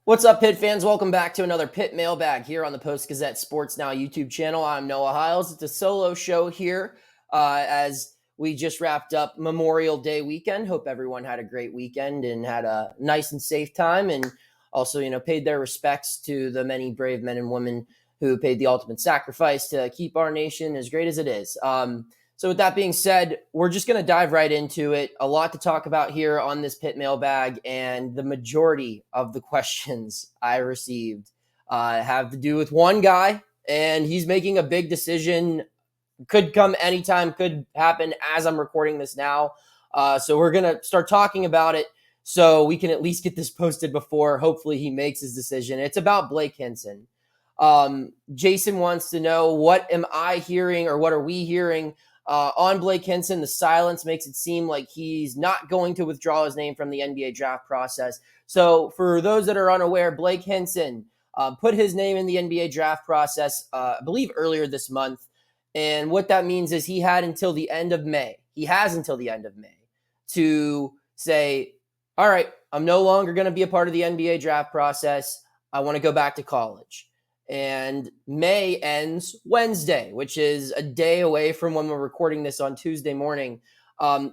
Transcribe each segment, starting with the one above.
What's up, Pitt fans? Welcome back to another Pitt mailbag here on the Post-Gazette Sports Now YouTube channel. I'm Noah Hiles. It's a solo show here as we just wrapped up Memorial Day weekend. Hope everyone had a great weekend and had a nice and safe time, and also, paid their respects to the many brave men and women who paid the ultimate sacrifice to keep our nation as great as it is. So with that being said, we're just going to dive right into it. A lot to talk about here on this Pitt mailbag, and the majority of the questions I received have to do with one guy, and he's making a big decision. Could come anytime, could happen as I'm recording this now. So we're going to start talking about it so we can at least get this posted before hopefully he makes his decision. It's about Blake Hinson. Jason wants to know, what am I hearing, or what are we hearing on Blake Hinson? The silence makes it seem like he's not going to withdraw his name from the NBA draft process. So for those that are unaware, Blake Hinson put his name in the NBA draft process, I believe earlier this month. And what that means is he had until the end of May. He has until the end of May to say, all right, I'm no longer going to be a part of the NBA draft process. I want to go back to college. And May ends Wednesday, which is a day away from when we're recording this on Tuesday morning.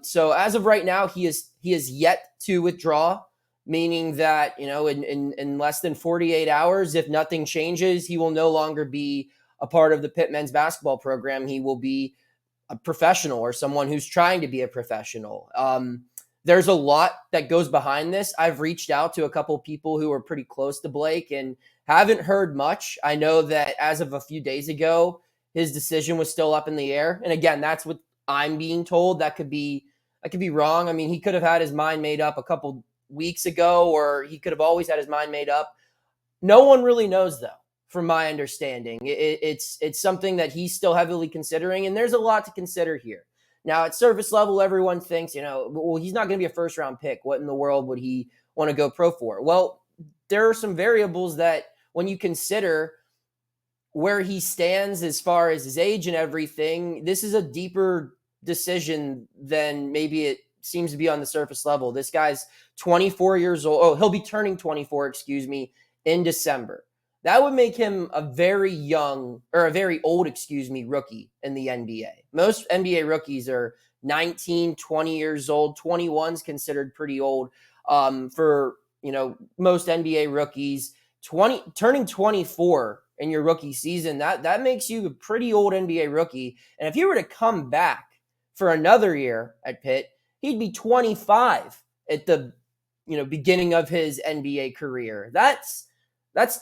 So as of right now, he is yet to withdraw, meaning that, in less than 48 hours, if nothing changes, he will no longer be a part of the Pitt men's basketball program. He will be a professional, or someone who's trying to be a professional. There's a lot that goes behind this. I've reached out to a couple people who are pretty close to Blake and haven't heard much. I know that as of a few days ago, his decision was still up in the air. And again, that's what I'm being told. That could be wrong. I mean, he could have had his mind made up a couple weeks ago, or he could have always had his mind made up. No one really knows, though, from my understanding. It's something that he's still heavily considering, and there's a lot to consider here. Now, at surface level, everyone thinks, well, he's not going to be a first-round pick. What in the world would he want to go pro for? Well, there are some variables that, when you consider where he stands as far as his age and everything, this is a deeper decision than maybe it seems to be on the surface level. This guy's 24 years old. Oh, he'll be turning 24, in December. That would make him a very young, or a very old, rookie in the NBA. Most NBA rookies are 19, 20 years old. 21's considered pretty old for, most NBA rookies. Turning 24 in your rookie season, that makes you a pretty old NBA rookie. And if he were to come back for another year at Pitt, he'd be 25 at the beginning of his NBA career. That's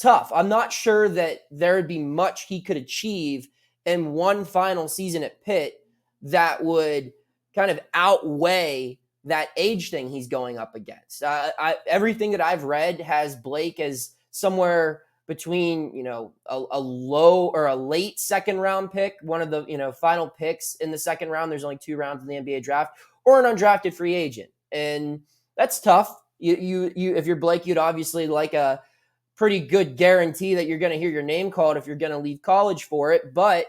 tough. I'm not sure that there would be much he could achieve in one final season at Pitt that would kind of outweigh that age thing he's going up against. Everything that I've read has Blake as somewhere between, a low or a late second round pick, one of the, final picks in the second round. There's only 2 rounds in the NBA draft, or an undrafted free agent. And that's tough. You if you're Blake, you'd obviously like a pretty good guarantee that you're going to hear your name called if you're going to leave college for it. But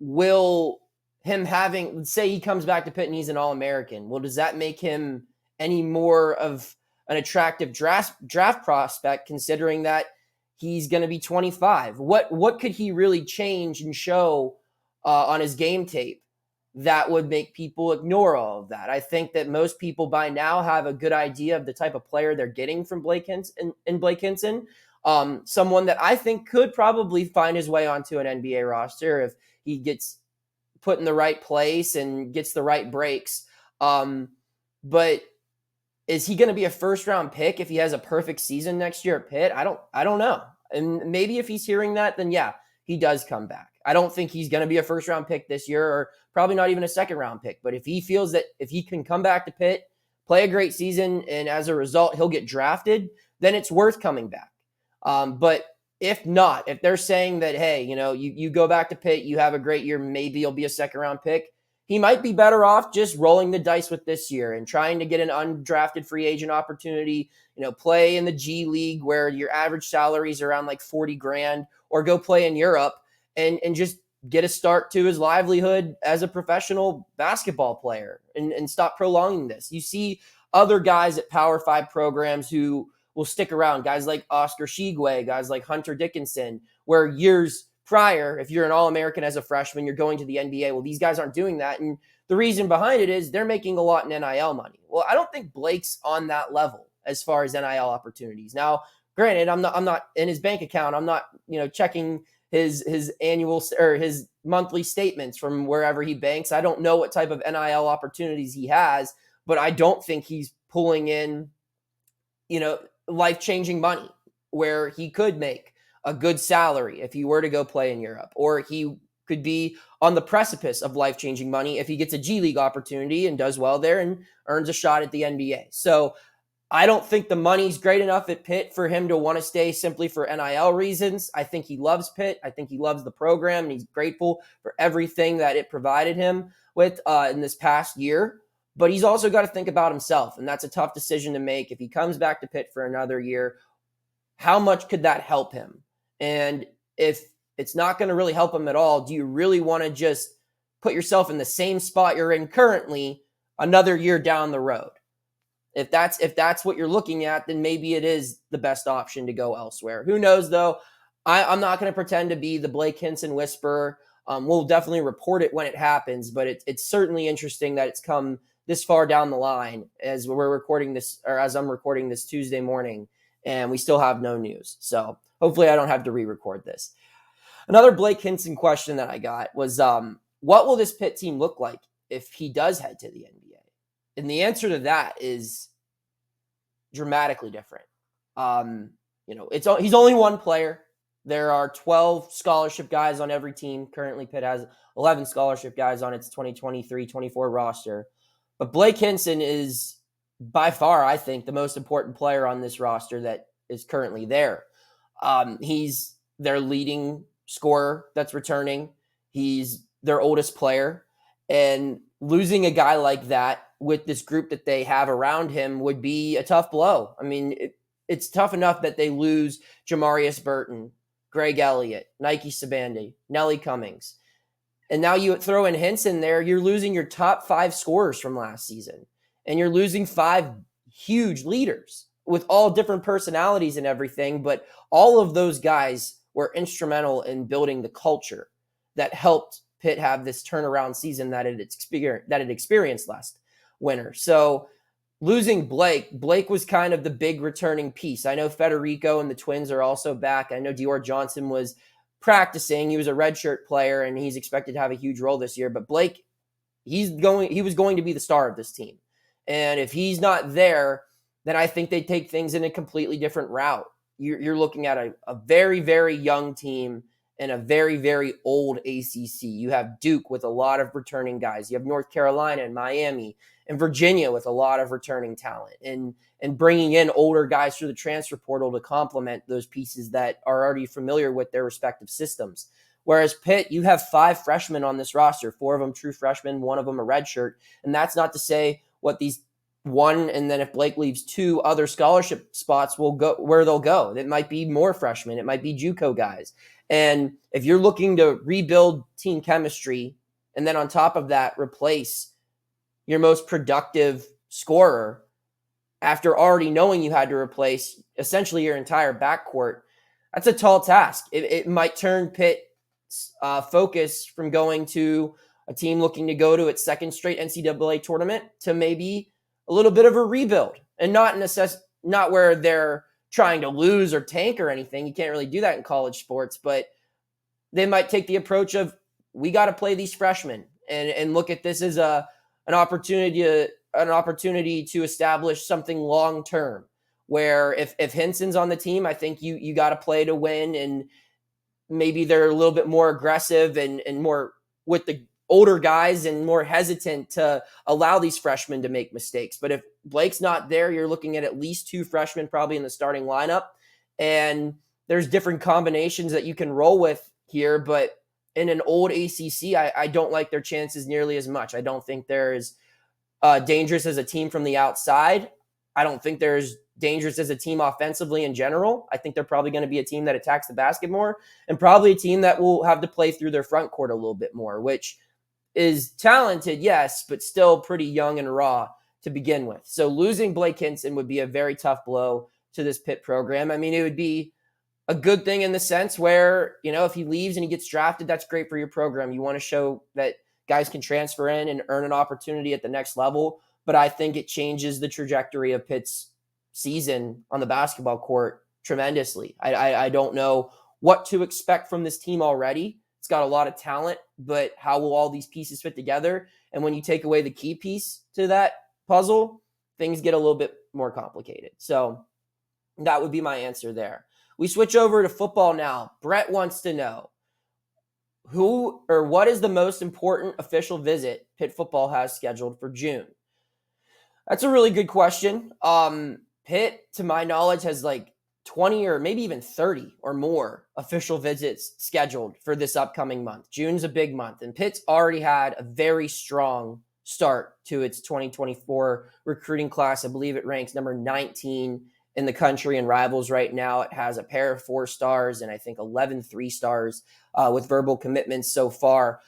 will him having, say he comes back to Pitt and he's an All-American, well, does that make him any more of an attractive draft prospect, considering that he's going to be 25? What could he really change and show on his game tape that would make people ignore all of that? I think that most people by now have a good idea of the type of player they're getting from Blake Hinson. Someone that I think could probably find his way onto an NBA roster if he gets put in the right place and gets the right breaks. But is he going to be a first-round pick if he has a perfect season next year at Pitt? I don't know. And maybe if he's hearing that, then yeah, he does come back. I don't think he's going to be a first-round pick this year, or probably not even a second-round pick. But if he feels that if he can come back to Pitt, play a great season, and as a result he'll get drafted, then it's worth coming back. But if not, if they're saying that, hey, you go back to Pitt, you have a great year, maybe you'll be a second-round pick, he might be better off just rolling the dice with this year and trying to get an undrafted free agent opportunity, play in the G League where your average salary is around like 40 grand, or go play in Europe and just get a start to his livelihood as a professional basketball player and stop prolonging this. You see other guys at Power 5 programs who will stick around. Guys like Oscar Tshiebwe, guys like Hunter Dickinson, where years prior, if you're an All-American as a freshman, you're going to the NBA. Well, these guys aren't doing that. And the reason behind it is they're making a lot in NIL money. Well, I don't think Blake's on that level as far as NIL opportunities. Now, granted, I'm not in his bank account. I'm not, checking his annual or his monthly statements from wherever he banks. I don't know what type of NIL opportunities he has, but I don't think he's pulling in, life-changing money where he could make a good salary if he were to go play in Europe, or he could be on the precipice of life-changing money if he gets a G League opportunity and does well there and earns a shot at the NBA. So I don't think the money's great enough at Pitt for him to want to stay simply for NIL reasons. I think he loves Pitt. I think he loves the program, and he's grateful for everything that it provided him with in this past year. But he's also got to think about himself, and that's a tough decision to make. If he comes back to Pitt for another year, how much could that help him? And if it's not going to really help him at all, do you really want to just put yourself in the same spot you're in currently another year down the road? If that's what you're looking at, then maybe it is the best option to go elsewhere. Who knows, though? I'm not going to pretend to be the Blake Hinson whisperer. We'll definitely report it when it happens, but it's certainly interesting that it's come this far down the line as we're recording this, or as I'm recording this Tuesday morning, and we still have no news. So hopefully I don't have to re-record this. Another Blake Hinson question that I got was, what will this Pitt team look like if he does head to the NBA? And the answer to that is dramatically different. He's only one player. There are 12 scholarship guys on every team. Currently, Pitt has 11 scholarship guys on its 2023-24 roster. But Blake Hinson is by far, I think, the most important player on this roster that is currently there. He's their leading scorer that's returning. He's their oldest player. And losing a guy like that with this group that they have around him would be a tough blow. I mean, it's tough enough that they lose Jamarius Burton, Greg Elliott, Nike Sabandi, Nelly Cummings. And now you throw in Hinson there, you're losing your top 5 scorers from last season. And you're losing 5 huge leaders with all different personalities and everything. But all of those guys were instrumental in building the culture that helped Pitt have this turnaround season that it experienced last winter. So losing Blake was kind of the big returning piece. I know Federico and the twins are also back. I know Dior Johnson was practicing. He was a redshirt player, and he's expected to have a huge role this year. But Blake, he was going to be the star of this team. And if he's not there, then I think they take things in a completely different route. You're looking at a very, very young team and a very, very old ACC. You have Duke with a lot of returning guys. You have North Carolina and Miami and Virginia with a lot of returning talent, and bringing in older guys through the transfer portal to complement those pieces that are already familiar with their respective systems. Whereas Pitt, you have 5 freshmen on this roster, 4 of them true freshmen, 1 of them a redshirt. And that's not to say what these one, and then if Blake leaves 2 other scholarship spots will go where they'll go. It might be more freshmen. It might be JUCO guys. And if you're looking to rebuild team chemistry, and then on top of that, replace your most productive scorer after already knowing you had to replace essentially your entire backcourt, that's a tall task. It might turn Pitt's focus from going to a team looking to go to its 2nd straight NCAA tournament to maybe a little bit of a rebuild, and not where they're trying to lose or tank or anything. You can't really do that in college sports, but they might take the approach of, we got to play these freshmen and look at this as an opportunity to establish something long-term, where if Hinson's on the team, I think you got to play to win, and maybe they're a little bit more aggressive and more with the older guys and more hesitant to allow these freshmen to make mistakes. But if Blake's not there, you're looking at least 2 freshmen probably in the starting lineup, and there's different combinations that you can roll with here. But in an old ACC, I don't like their chances nearly as much. I don't think they're as dangerous as a team from the outside. I don't think they're as dangerous as a team offensively in general. I think they're probably going to be a team that attacks the basket more, and probably a team that will have to play through their front court a little bit more, which is talented, yes, but still pretty young and raw to begin with. So losing Blake Hinson would be a very tough blow to this Pitt program. I mean, it would be a good thing in the sense where, if he leaves and he gets drafted, that's great for your program. You want to show that guys can transfer in and earn an opportunity at the next level. But I think it changes the trajectory of Pitt's season on the basketball court tremendously. I don't know what to expect from this team already. It's got a lot of talent, but how will all these pieces fit together? And when you take away the key piece to that puzzle, things get a little bit more complicated. So that would be my answer there. We switch over to football now. Brett wants to know who or what is the most important official visit Pitt football has scheduled for June? That's a really good question. Pitt, to my knowledge, has like 20 or maybe even 30 or more official visits scheduled for this upcoming month. June's a big month, and Pitt's already had a very strong start to its 2024 recruiting class. I believe it ranks number 19 in the country in Rivals right now. It has a pair of 4 stars and I think 11 3-stars with verbal commitments so far.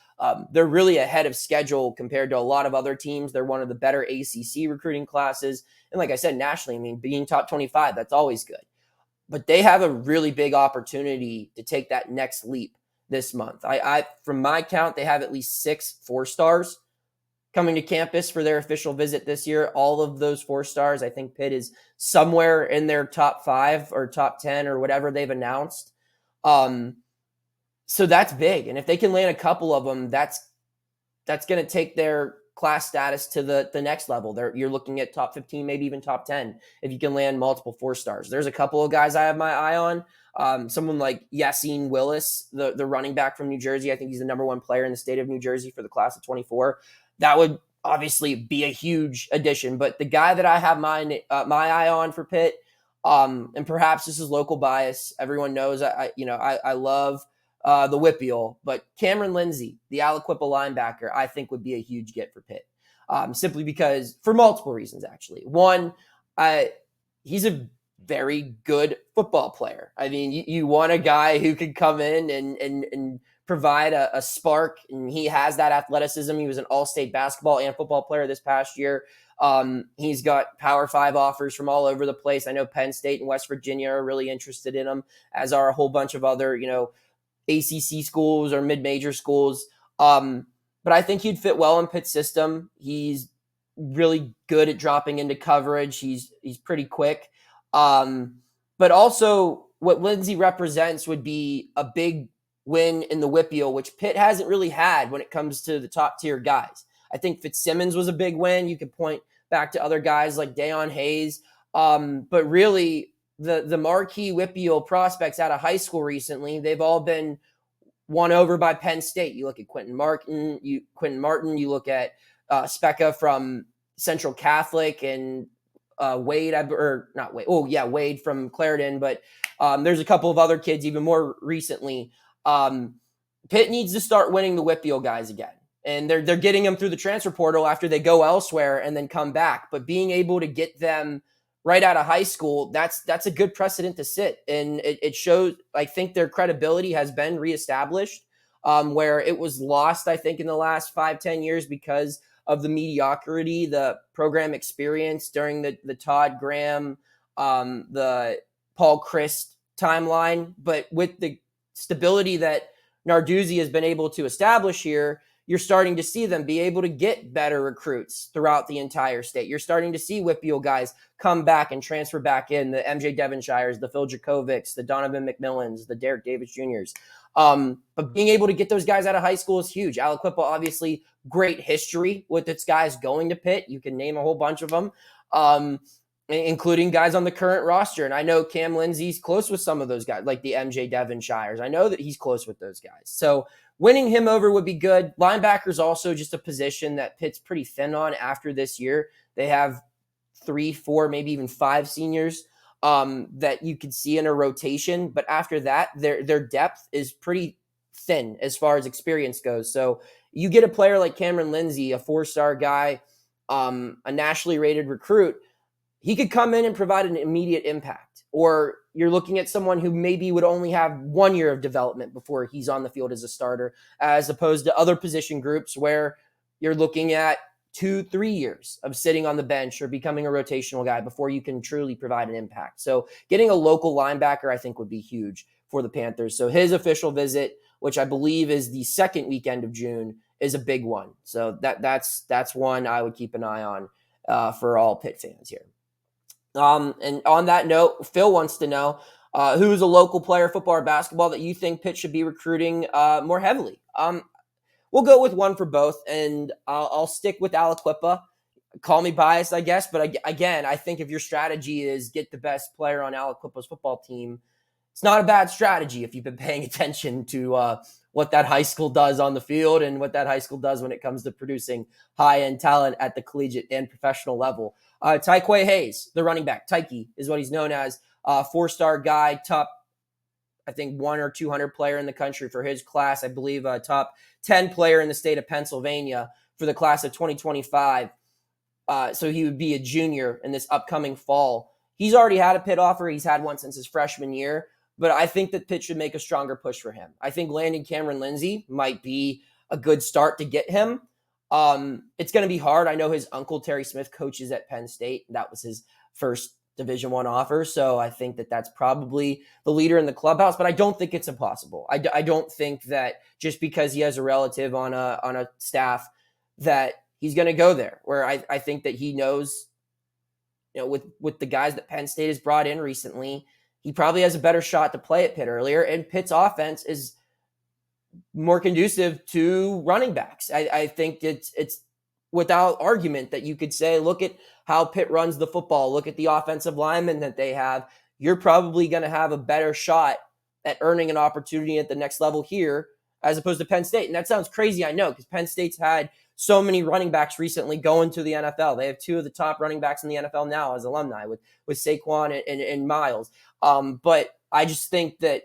They're really ahead of schedule compared to a lot of other teams. They're one of the better ACC recruiting classes. And like I said, nationally, I mean, being top 25, that's always good. But they have a really big opportunity to take that next leap this month. I from my count, they have at least 6 4-stars coming to campus for their official visit this year. All of those 4-stars, I think Pitt is somewhere in their top 5 or top 10 or whatever they've announced. So that's big. And if they can land a couple of them, that's going to take their class status to the next level. You're looking at top 15, maybe even top 10, if you can land multiple 4-stars. There's a couple of guys I have my eye on. Someone like Yassine Willis, the running back from New Jersey. I think he's the number 1 player in the state of New Jersey for the class of 24. That would obviously be a huge addition. But the guy that I have my eye on for Pitt, and perhaps this is local bias. Everyone knows I love the Whippeal, but Cameron Lindsay, the Aliquippa linebacker, I think would be a huge get for Pitt. Simply because, for multiple reasons, actually. One, he's a very good football player. I mean, you want a guy who could come in and provide a spark, and he has that athleticism. He was an all-state basketball and football player this past year. He's got Power 5 offers from all over the place. I know Penn State and West Virginia are really interested in him, as are a whole bunch of other, ACC schools or mid-major schools. But I think he'd fit well in Pitt's system. He's really good at dropping into coverage. He's pretty quick. But also what Lindsay represents would be a big win in the Whippeal, which Pitt hasn't really had when it comes to the top tier guys. I think Fitzsimmons was a big win. You could point back to other guys like Dayon Hayes. But really, the marquee Whippeal prospects out of high school recently, they've all been won over by Penn State. You look at Quentin Martin, you look at Specca from Central Catholic, and Wade from Clarendon. But there's a couple of other kids even more recently. Pitt needs to start winning the Whippeal guys again. And they're getting them through the transfer portal after they go elsewhere and then come back. But being able to get them right out of high school, that's a good precedent to sit. And it shows, I think their credibility has been reestablished, where it was lost, I think, in the last 5-10 years because of the mediocrity, the program experience during the Todd Graham, the Paul Christ timeline. But with the stability that Narduzzi has been able to establish here, you're starting to see them be able to get better recruits throughout the entire state. You're starting to see Whippeal guys come back and transfer back in, the MJ Devonshires, the Phil Jakovics, the Donovan McMillans, the Derek Davis Jr.'s. But being able to get those guys out of high school is huge. Aliquippa, obviously, great history with its guys going to Pitt. You can name a whole bunch of them, including guys on the current roster. And I know Cam Lindsay's close with some of those guys, like the MJ Devonshires. I know that he's close with those guys. So winning him over would be good. Linebacker's also just a position that Pitt's pretty thin on after this year. They have 3, 4, maybe even 5 seniors that you could see in a rotation. But after that, their depth is pretty thin as far as experience goes. So you get a player like Cameron Lindsay, a 4-star guy, a nationally rated recruit, he could come in and provide an immediate impact. Or you're looking at someone who maybe would only have 1 year of development before he's on the field as a starter, as opposed to other position groups where you're looking at 2-3 years of sitting on the bench or becoming a rotational guy before you can truly provide an impact. So getting a local linebacker, I think, would be huge for the Panthers. So his official visit, which I believe is the second weekend of June, is a big one. So that's one I would keep an eye on for all Pitt fans here. And on that note, Phil wants to know who's a local player, football or basketball, that you think Pitt should be recruiting more heavily. We'll go with one for both, and I'll stick with Aliquippa. Call me biased, I guess, but again, I think if your strategy is get the best player on Aliquippa's football team, it's not a bad strategy if you've been paying attention to what that high school does on the field and what that high school does when it comes to producing high-end talent at the collegiate and professional level. Tyquay Hayes, the running back, Tyke is what he's known as, four-star guy, top, I think, 100 or 200 player in the country for his class. I believe a top 10 player in the state of Pennsylvania for the class of 2025. So he would be a junior in this upcoming fall. He's already had a Pitt offer. He's had one since his freshman year, but I think that Pitt should make a stronger push for him. I think landing Cameron Lindsay might be a good start to get him. It's going to be hard. I know his uncle, Terry Smith, coaches at Penn State. That was his first Division I offer. So I think that that's probably the leader in the clubhouse, but I don't think it's impossible. I don't think that just because he has a relative on a staff that he's going to go there, where I think that he knows, with the guys that Penn State has brought in recently, he probably has a better shot to play at Pitt earlier. And Pitt's offense is more conducive to running backs. I think it's without argument that you could say, look at how Pitt runs the football. Look at the offensive linemen that they have. You're probably going to have a better shot at earning an opportunity at the next level here as opposed to Penn State. And that sounds crazy, I know, because Penn State's had so many running backs recently going to the NFL. They have two of the top running backs in the NFL now as alumni with Saquon and Miles. But I just think that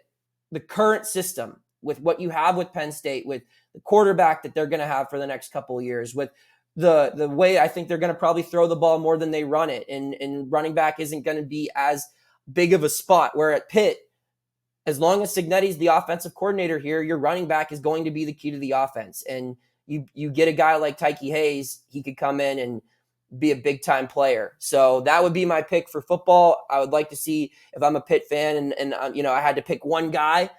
the current system, with what you have with Penn State, with the quarterback that they're going to have for the next couple of years, with the way I think they're going to probably throw the ball more than they run it, and running back isn't going to be as big of a spot, where at Pitt, as long as Cignetti's the offensive coordinator here, your running back is going to be the key to the offense. And you get a guy like Tyke Hayes, he could come in and be a big-time player. So that would be my pick for football. I would like to see, if I'm a Pitt fan and I had to pick one guy,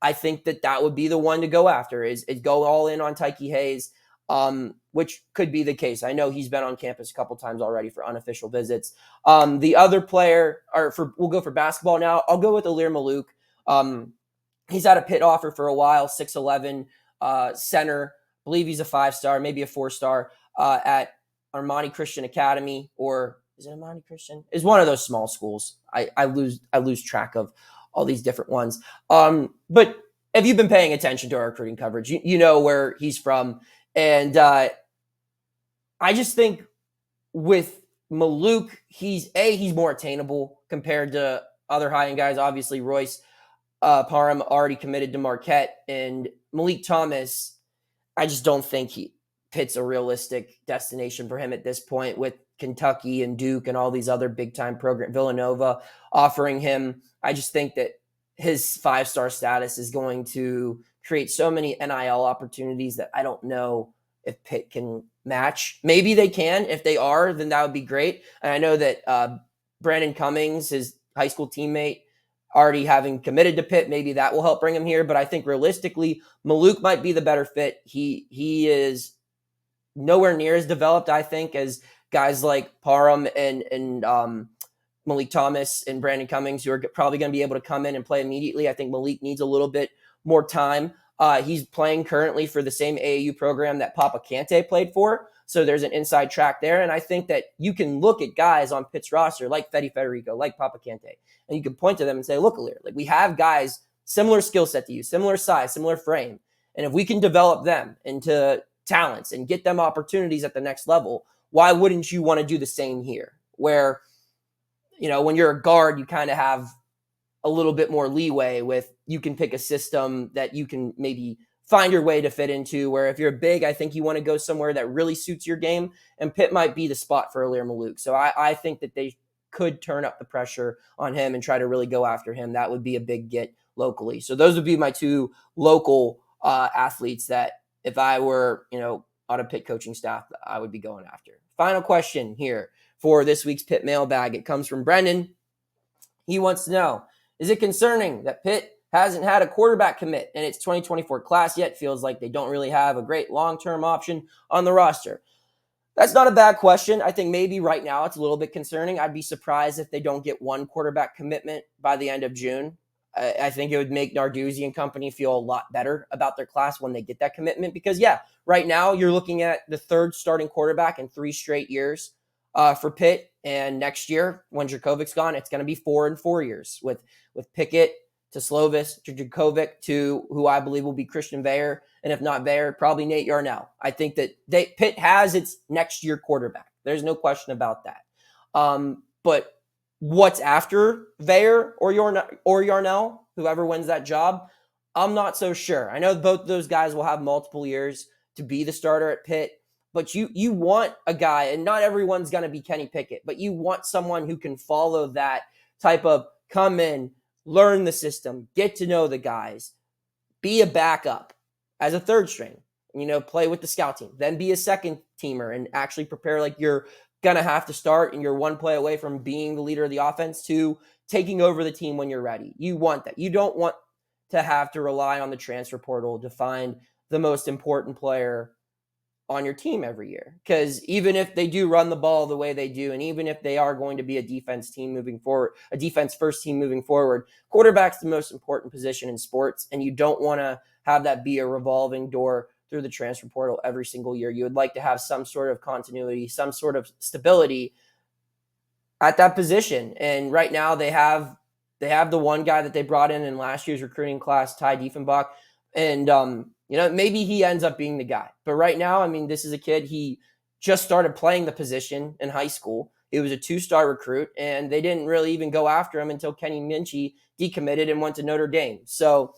I think that would be the one to go after, is go all in on Tyke Hayes, which could be the case. I know he's been on campus a couple times already for unofficial visits. The other player, we'll go for basketball now. I'll go with Alir Malouk. He's had a Pitt offer for a while, 6'11", center. I believe he's a 5-star, maybe a 4-star at Armani Christian Academy, or is it Armani Christian? It's one of those small schools. I lose track of all these different ones. But if you've been paying attention to our recruiting coverage, you know where he's from. And I just think with Malouk, he's more attainable compared to other high-end guys. Obviously, Royce Parham already committed to Marquette, and Malik Thomas, I just don't think Pitt's a realistic destination for him at this point, with Kentucky and Duke and all these other big-time programs, Villanova offering him. I just think that his 5-star status is going to create so many NIL opportunities that I don't know if Pitt can match. Maybe they can. If they are, then that would be great. And I know that Brandon Cummings, his high school teammate, already having committed to Pitt, maybe that will help bring him here. But I think realistically, Malouk might be the better fit. He is nowhere near as developed, I think, as guys like Parham and Malik Thomas and Brandon Cummings, who are probably going to be able to come in and play immediately. I think Malik needs a little bit more time. He's playing currently for the same AAU program that Papa Kante played for. So there's an inside track there. And I think that you can look at guys on Pitt's roster like Fede Federico, like Papa Kante, and you can point to them and say, look, Alir, like, we have guys similar skill set to you, similar size, similar frame. And if we can develop them into talents and get them opportunities at the next level, why wouldn't you want to do the same here? Where, when you're a guard, you kind of have a little bit more leeway with, you can pick a system that you can maybe find your way to fit into, where if you're big, I think you want to go somewhere that really suits your game, and Pitt might be the spot for Alir Malouk. So I think that they could turn up the pressure on him and try to really go after him. That would be a big get locally. So those would be my two local athletes that, if I were, out of Pitt coaching staff that I would be going after. Final question here for this week's Pitt mailbag. It comes from Brendan. He wants to know, is it concerning that Pitt hasn't had a quarterback commit in its 2024 class yet? Feels like they don't really have a great long-term option on the roster. That's not a bad question. I think maybe right now it's a little bit concerning. I'd be surprised if they don't get one quarterback commitment by the end of June. I think it would make Narduzzi and company feel a lot better about their class when they get that commitment because, right now you're looking at the third starting quarterback in 3 straight years for Pitt. And next year, when Jurkovic's gone, it's going to be 4 in 4 years with Pickett to Slovis to Jurkovic to who I believe will be Christian Veyer. And if not Veyer, probably Nate Yarnell. I think that Pitt has its next year quarterback. There's no question about that. But what's after Veyer or Yarnell, whoever wins that job, I'm not so sure. I know both those guys will have multiple years to be the starter at Pitt, but you want a guy, and not everyone's going to be Kenny Pickett, but you want someone who can follow that type of come in, learn the system, get to know the guys, be a backup as a third string, play with the scout team, then be a second teamer and actually prepare like you're going to have to start and you're one play away from being the leader of the offense to taking over the team when you're ready. You want that. You don't want to have to rely on the transfer portal to find the most important player on your team every year. Because even if they do run the ball the way they do, and even if they are going to be a defense team moving forward, a defense first team moving forward, quarterback's the most important position in sports, and you don't want to have that be a revolving door through the transfer portal every single year. You would like to have some sort of continuity, some sort of stability at that position. And right now they have the one guy that they brought in last year's recruiting class, Ty Diefenbach. And, maybe he ends up being the guy. But right now, this is a kid, he just started playing the position in high school. He was a 2-star recruit, and they didn't really even go after him until Kenny Minchie decommitted and went to Notre Dame. So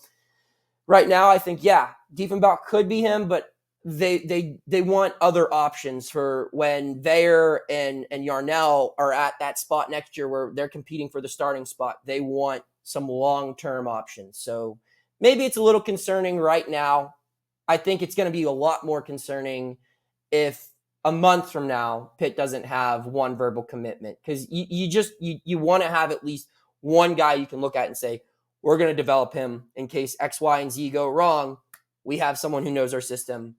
right now, I think, Diefenbach could be him, but they want other options for when Veyer and Yarnell are at that spot next year where they're competing for the starting spot. They want some long-term options. So maybe it's a little concerning right now. I think it's going to be a lot more concerning if a month from now Pitt doesn't have one verbal commitment, because you want to have at least one guy you can look at and say, we're going to develop him in case X, Y, and Z go wrong. We have someone who knows our system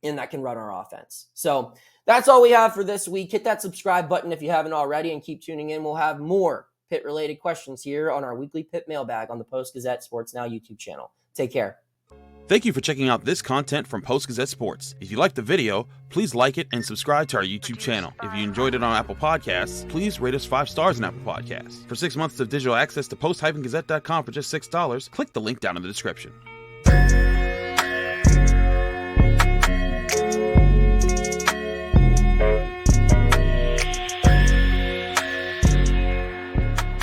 and that can run our offense. So that's all we have for this week. Hit that subscribe button if you haven't already and keep tuning in. We'll have more Pitt-related questions here on our weekly Pitt mailbag on the Post-Gazette Sports Now YouTube channel. Take care. Thank you for checking out this content from Post-Gazette Sports. If you liked the video, please like it and subscribe to our YouTube channel. If you enjoyed it on Apple Podcasts, please rate us 5 stars on Apple Podcasts. For 6 months of digital access to post-gazette.com for just $6, click the link down in the description.